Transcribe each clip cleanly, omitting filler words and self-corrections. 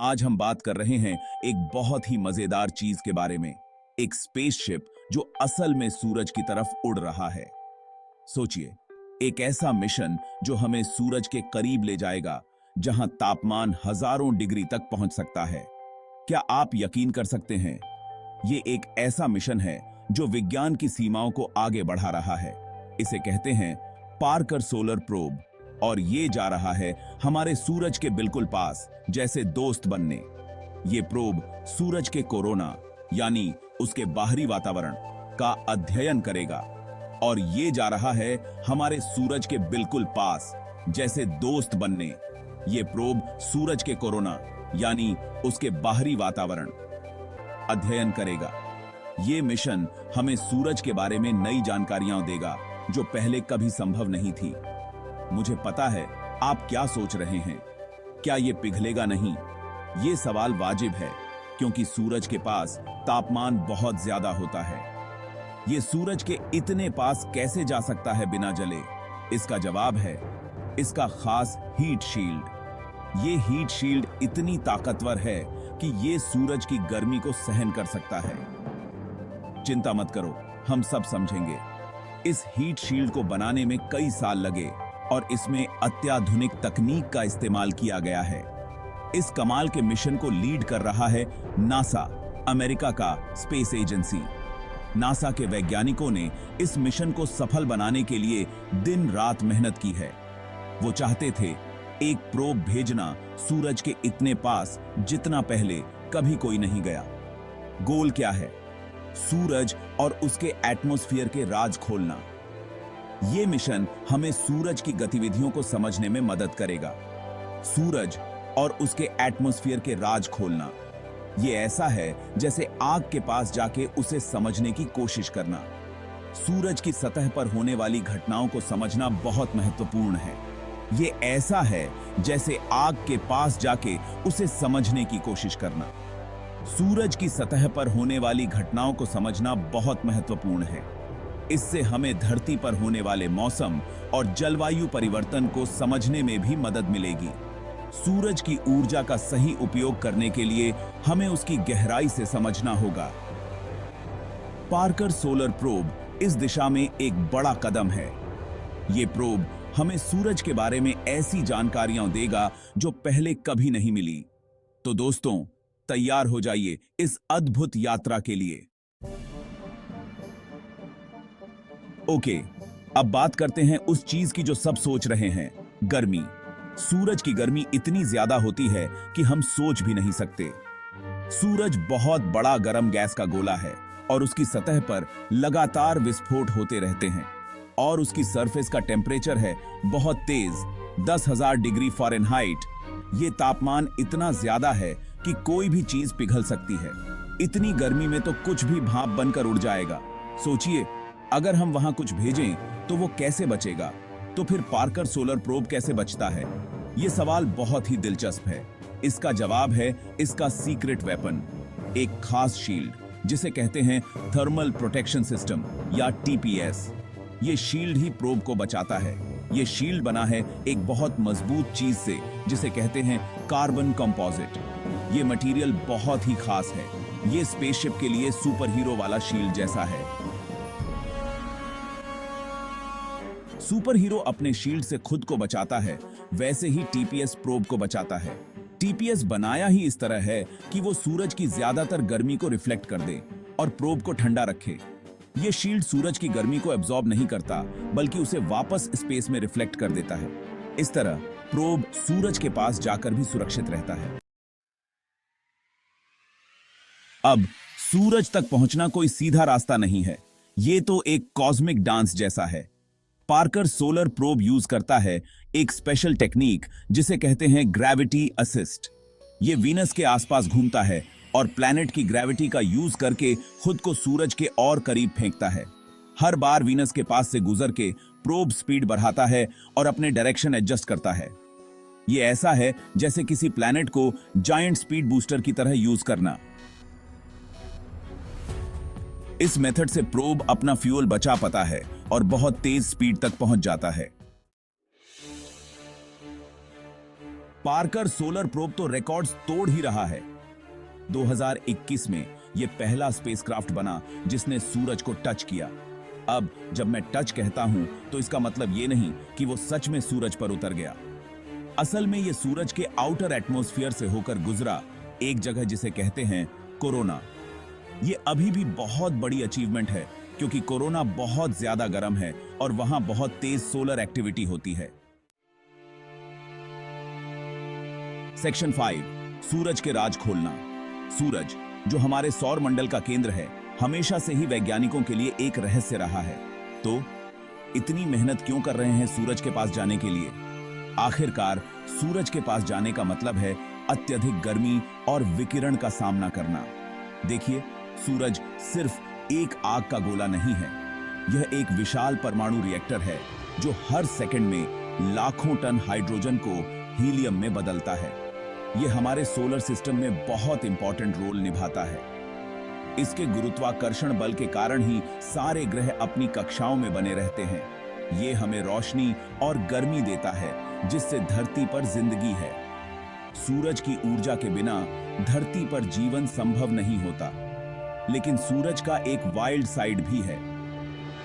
आज हम बात कर रहे हैं एक बहुत ही मजेदार चीज के बारे में। एक स्पेसशिप जो असल में सूरज की तरफ उड़ रहा है। सोचिए, एक ऐसा मिशन जो हमें सूरज के करीब ले जाएगा, जहां तापमान हजारों डिग्री तक पहुंच सकता है। क्या आप यकीन कर सकते हैं? ये एक ऐसा मिशन है जो विज्ञान की सीमाओं को आगे बढ़ा रहा है। इसे कहते हैं पार्कर सोलर प्रोब, और ये जा रहा है हमारे सूरज के बिल्कुल पास, जैसे दोस्त बनने। ये प्रोब सूरज के कोरोना यानी उसके बाहरी वातावरण का अध्ययन करेगा, और ये जा रहा है हमारे सूरज के बिल्कुल पास, जैसे दोस्त बनने। ये प्रोब सूरज के कोरोना यानी उसके बाहरी वातावरण अध्ययन करेगा। ये मिशन हमें सूरज के बारे में नई जानकारियां देगा जो पहले कभी संभव नहीं थी। मुझे पता है आप क्या सोच रहे हैं। क्या ये पिघलेगा नहीं? ये सवाल वाजिब है, क्योंकि सूरज के पास तापमान बहुत ज्यादा होता है। ये सूरज के इतने पास कैसे जा सकता है बिना जले? इसका जवाब है इसका खास हीट शील्ड। ये हीट शील्ड इतनी ताकतवर है कि ये सूरज की गर्मी को सहन कर सकता है। चिंता मत करो, हम सब समझेंगे। इस हीट शील्ड को बनाने में कई साल लगे, और इसमें अत्याधुनिक तकनीक का इस्तेमाल किया गया है। इस कमाल के मिशन को लीड कर रहा है नासा, अमेरिका का स्पेस एजेंसी। नासा के वैज्ञानिकों ने इस मिशन को सफल बनाने के लिए दिन रात मेहनत की है। वो चाहते थे एक प्रोब भेजना सूरज के इतने पास जितना पहले कभी कोई नहीं गया। गोल क्या है? सूरज और उसके एटमॉस्फेयर के राज खोलना। ये मिशन हमें सूरज की गतिविधियों को समझने में मदद करेगा। सूरज और उसके एटमॉस्फेयर के राज खोलना, ये ऐसा है जैसे आग के पास जाके उसे समझने की कोशिश करना। सूरज की सतह पर होने वाली घटनाओं को समझना बहुत महत्वपूर्ण है। ये ऐसा है जैसे आग के पास जाके उसे समझने की कोशिश करना। सूरज की सतह पर होने वाली घटनाओं को समझना बहुत महत्वपूर्ण है। इससे हमें धरती पर होने वाले मौसम और जलवायु परिवर्तन को समझने में भी मदद मिलेगी। सूरज की ऊर्जा का सही उपयोग करने के लिए हमें उसकी गहराई से समझना होगा। पार्कर सोलर प्रोब इस दिशा में एक बड़ा कदम है। ये प्रोब हमें सूरज के बारे में ऐसी जानकारियां देगा जो पहले कभी नहीं मिली। तो दोस्तों, तैयार हो जाइए इस अद्भुत यात्रा के लिए। ओके, अब बात करते हैं उस चीज की जो सब सोच रहे हैं, गर्मी। सूरज की गर्मी इतनी ज्यादा होती है कि हम सोच भी नहीं सकते। सूरज बहुत बड़ा गर्म गैस का गोला है, और उसकी सतह पर लगातार विस्फोट होते रहते हैं, और उसकी सरफेस का टेम्परेचर है बहुत तेज, 10,000 डिग्री फ़ारेनहाइट। ये तापमान इतना ज्यादा है कि कोई भी चीज पिघल सकती है। इतनी गर्मी में तो कुछ भी भाप बनकर उड़ जाएगा। सोचिए, अगर हम वहां कुछ भेजें तो वो कैसे बचेगा? तो फिर पार्कर सोलर प्रोब कैसे बचता है? ये सवाल बहुत ही दिलचस्प है। इसका जवाब है इसका सीक्रेट वेपन, एक खास शील्ड जिसे कहते हैं थर्मल प्रोटेक्शन सिस्टम या टीपीएस। ये शील्ड ही प्रोब को बचाता है। ये शील्ड बना है एक बहुत मजबूत चीज से, जिसे कहते हैं कार्बन कंपोजिट। ये मटेरियल बहुत ही खास है। ये स्पेसशिप के लिए सुपर हीरो वाला शील्ड जैसा है। सुपर हीरो अपने शील्ड से खुद को बचाता है, वैसे ही टीपीएस प्रोब को बचाता है। टीपीएस बनाया ही इस तरह है कि वो सूरज की ज्यादातर गर्मी को रिफ्लेक्ट कर दे और प्रोब को ठंडा रखे। ये शील्ड सूरज की गर्मी को एब्जॉर्ब नहीं करता, बल्कि उसे वापस स्पेस में रिफ्लेक्ट कर देता है। इस तरह प्रोब सूरज के पास जाकर भी सुरक्षित रहता है। अब सूरज तक पहुंचना कोई सीधा रास्ता नहीं है। ये तो एक कॉस्मिक डांस जैसा है। पार्कर सोलर प्रोब यूज करता है एक स्पेशल टेक्निक जिसे कहते हैं ग्रेविटी असिस्ट। ये वीनस के आसपास घूमता है और प्लैनेट की ग्रेविटी का यूज करके खुद को सूरज के और करीब फेंकता है। हर बार वीनस के पास से गुजर के प्रोब स्पीड बढ़ाता है और अपने डायरेक्शन एडजस्ट करता है। ये ऐसा है जैसे किसी प्लैनेट को जायंट स्पीड बूस्टर की तरह यूज करना। इस मेथड से प्रोब अपना फ्यूल बचा पाता है और बहुत तेज स्पीड तक पहुंच जाता है। पार्कर सोलर प्रोब तो रिकॉर्ड्स तोड़ ही रहा है। 2021 में यह पहला स्पेसक्राफ्ट बना जिसने सूरज को टच किया। अब जब मैं टच कहता हूं तो इसका मतलब यह नहीं कि वो सच में सूरज पर उतर गया। असल में यह सूरज के आउटर एटमॉस्फेयर से होकर गुजरा एक जगह जिसे कहते हैं कोरोना। यह अभी भी बहुत बड़ी अचीवमेंट है क्योंकि कोरोना बहुत ज्यादा गर्म है और वहां बहुत तेज सोलर एक्टिविटी होती है। सेक्शन 5, सूरज के राज खोलना। सूरज, जो हमारे सौर मंडल का केंद्र है, हमेशा से ही वैज्ञानिकों के लिए एक रहस्य रहा है। तो इतनी मेहनत क्यों कर रहे हैं सूरज के पास जाने के लिए? आखिरकार सूरज के पास जाने का मतलब है अत्यधिक गर्मी और विकिरण का सामना करना। देखिए, सूरज सिर्फ एक आग का गोला नहीं है। यह एक विशाल परमाणु रिएक्टर है जो हर सेकंड में लाखों टन हाइड्रोजन को हीलियम में बदलता है। यह हमारे सोलर सिस्टम में बहुत इंपॉर्टेंट रोल निभाता है। इसके गुरुत्वाकर्षण बल के कारण ही सारे ग्रह अपनी कक्षाओं में बने रहते हैं। यह हमें रोशनी और गर्मी देता है जिससे धरती पर जिंदगी है। सूरज की ऊर्जा के बिना धरती पर जीवन संभव नहीं होता। लेकिन सूरज का एक वाइल्ड साइड भी है।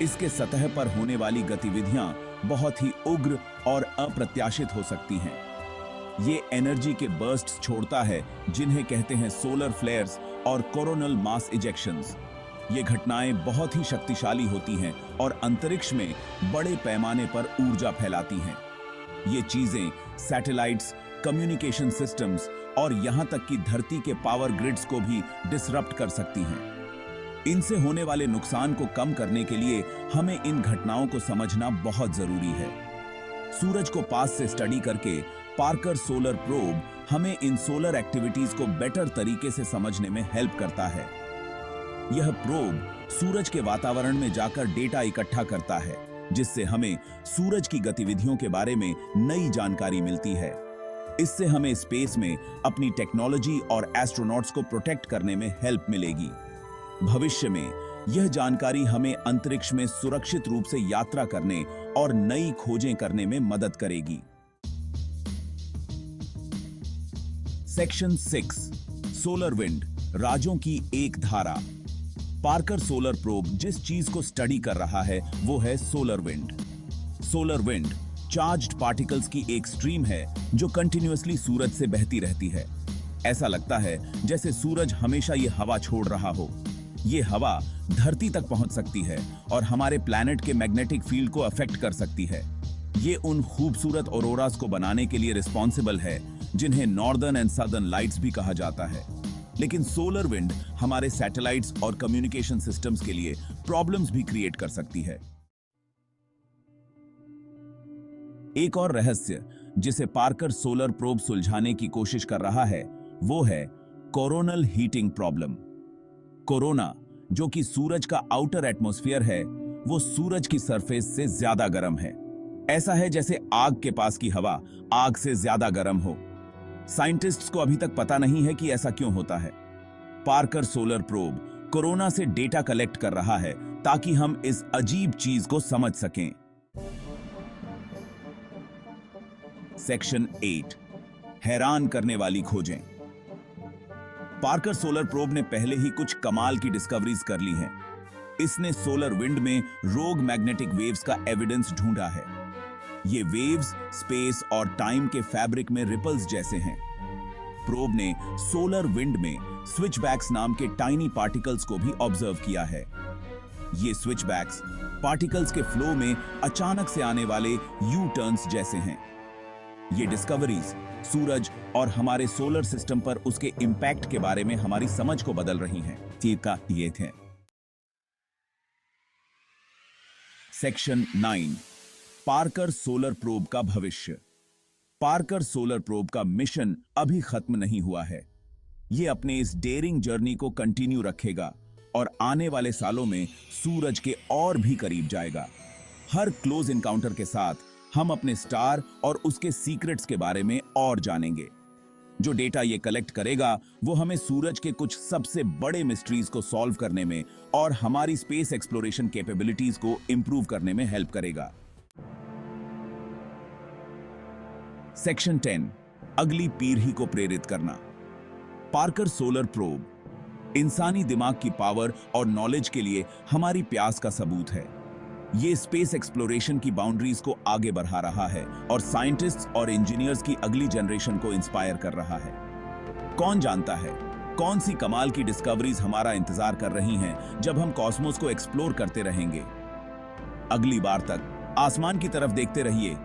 इसके सतह पर होने वाली गतिविधियां बहुत ही उग्र और अप्रत्याशित हो सकती हैं। ये एनर्जी के बर्स्ट्स छोड़ता है जिन्हें कहते हैं सोलर फ्लेयर्स और कोरोनल मास इजेक्शंस। ये घटनाएं बहुत ही शक्तिशाली होती हैं और अंतरिक्ष में बड़े पैमाने पर ऊर्जा फैलाती हैं। ये चीजें सैटेलाइट्स, कम्युनिकेशन सिस्टम्स और यहां तक कि धरती के पावर ग्रिड्स को भी डिसरप्ट कर सकती हैं। इनसे होने वाले नुकसान को कम करने के लिए हमें इन घटनाओं को समझना बहुत जरूरी है। सूरज को पास से स्टडी करके पार्कर सोलर प्रोब हमें इन सोलर एक्टिविटीज को बेटर तरीके से समझने में हेल्प करता है। यह प्रोब सूरज के वातावरण में जाकर डेटा इकट्ठा करता है जिससे हमें सूरज की गतिविधियों के बारे में नई जानकारी मिलती है। इससे हमें स्पेस में अपनी टेक्नोलॉजी और एस्ट्रोनॉट्स को प्रोटेक्ट करने में हेल्प मिलेगी। भविष्य में यह जानकारी हमें अंतरिक्ष में सुरक्षित रूप से यात्रा करने और नई खोजें करने में मदद करेगी। सेक्शन 6, सोलर विंड, राजों की एक धारा। पार्कर सोलर प्रोब जिस चीज को स्टडी कर रहा है वो है solar wind. Solar wind charged particles की एक स्ट्रीम है जो कंटिन्यूअसली सूरज से बहती रहती है। ऐसा लगता है जैसे सूरज हमेशा ये हवा छोड़ रहा हो। ये हवा धरती तक पहुंच सकती है और हमारे प्लैनेट के मैग्नेटिक फील्ड को अफेक्ट कर सकती है। ये उन खूबसूरत ऑरोरास को बनाने के लिए रिस्पॉन्सिबल है जिन्हें नॉर्दर्न एंड सदर्न लाइट्स भी कहा जाता है। लेकिन सोलर विंड हमारे सैटेलाइट्स और कम्युनिकेशन सिस्टम्स के लिए प्रॉब्लम्स भी क्रिएट कर सकती है। एक और रहस्य जिसे पार्कर सोलर प्रोब सुलझाने की कोशिश कर रहा है वो है कोरोनल हीटिंग प्रॉब्लम। कोरोना, जो कि सूरज का आउटर एटमॉस्फेयर है, वो सूरज की सरफेस से ज्यादा गर्म है। ऐसा है जैसे आग के पास की हवा आग से ज्यादा गर्म हो। साइंटिस्ट्स को अभी तक पता नहीं है कि ऐसा क्यों होता है। पार्कर सोलर प्रोब कोरोना से डेटा कलेक्ट कर रहा है ताकि हम इस अजीब चीज को समझ सकें। सेक्शन 8, हैरान करने वाली खोजें। पार्कर सोलर प्रोब ने पहले ही कुछ कमाल की डिस्कवरीज कर ली हैं। इसने सोलर विंड में रोग मैग्नेटिक वेव्स का एविडेंस ढूंढा है। ये वेव्स स्पेस और टाइम के फैब्रिक में रिपल्स जैसे हैं। प्रोब ने सोलर विंड में स्विचबैक्स नाम के टाइनी पार्टिकल्स को भी ऑब्जर्व किया है। ये स्विचबैक्स पार्टिकल्स के फ्लो में अचानक से आने वाले यू टर्न्स जैसे हैं। ये डिस्कवरीज सूरज और हमारे सोलर सिस्टम पर उसके इंपैक्ट के बारे में हमारी समझ को बदल रही हैं। ठीक का ये थे। सेक्शन 9, पार्कर सोलर प्रोब का भविष्य। पार्कर सोलर प्रोब का मिशन अभी खत्म नहीं हुआ है। यह अपने इस डेयरिंग जर्नी को कंटिन्यू रखेगा और आने वाले सालों में सूरज के और भी करीब जाएगा। हर क्लोज इनकाउंटर के साथ हम अपने स्टार और उसके सीक्रेट्स के बारे में और जानेंगे। जो डेटा ये कलेक्ट करेगा वो हमें सूरज के कुछ सबसे बड़े मिस्ट्रीज को सॉल्व करने में और हमारी स्पेस एक्सप्लोरेशन कैपेबिलिटीज को इंप्रूव करने में हेल्प करेगा। सेक्शन 10, अगली पीढ़ी को प्रेरित करना। पार्कर सोलर प्रोब इंसानी दिमाग की पावर और नॉलेज के लिए हमारी प्यास का सबूत है। ये स्पेस एक्सप्लोरेशन की बाउंड्रीज को आगे बढ़ा रहा है और साइंटिस्ट्स और इंजीनियर्स की अगली जनरेशन को इंस्पायर कर रहा है। कौन जानता है कौन सी कमाल की डिस्कवरीज हमारा इंतजार कर रही हैं जब हम कॉस्मोस को एक्सप्लोर करते रहेंगे। अगली बार तक आसमान की तरफ देखते रहिए